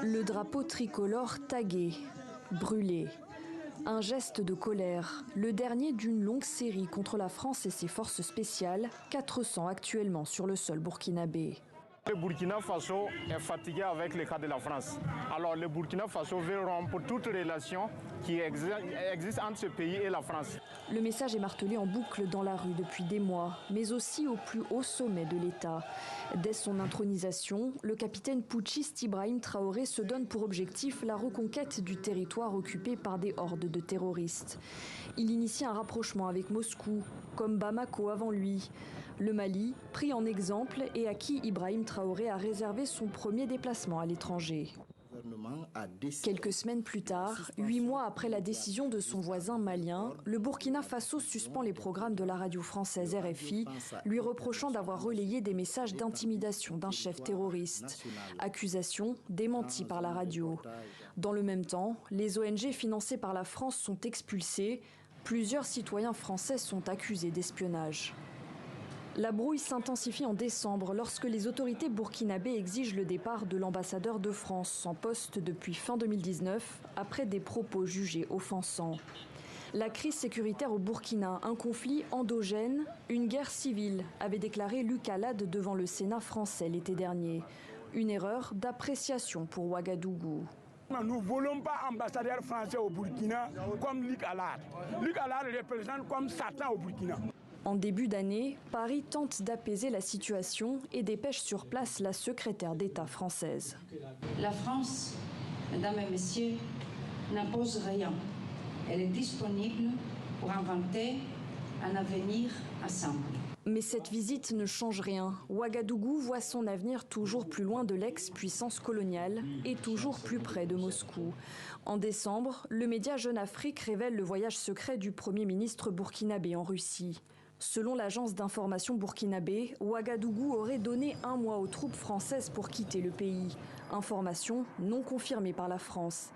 Le drapeau tricolore tagué, brûlé. Un geste de colère, le dernier d'une longue série contre la France et ses forces spéciales, 400 actuellement sur le sol burkinabé. Le Burkina Faso est fatigué avec le cas de la France. Alors le Burkina Faso veut rompre toute relation qui existe entre ce pays et la France. Le message est martelé en boucle dans la rue depuis des mois, mais aussi au plus haut sommet de l'État. Dès son intronisation, le capitaine putschiste Ibrahim Traoré se donne pour objectif la reconquête du territoire occupé par des hordes de terroristes. Il initie un rapprochement avec Moscou, comme Bamako avant lui. Le Mali, pris en exemple et à qui Ibrahim Traoré a réservé son premier déplacement à l'étranger. Quelques semaines plus tard, 8 mois après la décision de son voisin malien, le Burkina Faso suspend les programmes de la radio française RFI, lui reprochant d'avoir relayé des messages d'intimidation d'un chef terroriste. Accusation démentie par la radio. Dans le même temps, les ONG financées par la France sont expulsées. Plusieurs citoyens français sont accusés d'espionnage. La brouille s'intensifie en décembre lorsque les autorités burkinabées exigent le départ de l'ambassadeur de France en poste depuis fin 2019 après des propos jugés offensants. La crise sécuritaire au Burkina, un conflit endogène, une guerre civile, avait déclaré Luc Alade devant le Sénat français l'été dernier. Une erreur d'appréciation pour Ouagadougou. Nous ne voulons pas ambassadeur français au Burkina comme Luc Alade. Luc Alade représente comme Satan au Burkina. En début d'année, Paris tente d'apaiser la situation et dépêche sur place la secrétaire d'État française. La France, mesdames et messieurs, n'impose rien. Elle est disponible pour inventer un avenir ensemble. Mais cette visite ne change rien. Ouagadougou voit son avenir toujours plus loin de l'ex-puissance coloniale et toujours plus près de Moscou. En décembre, le média Jeune Afrique révèle le voyage secret du Premier ministre burkinabé en Russie. Selon l'agence d'information burkinabé, Ouagadougou aurait donné 1 mois aux troupes françaises pour quitter le pays. Information non confirmée par la France.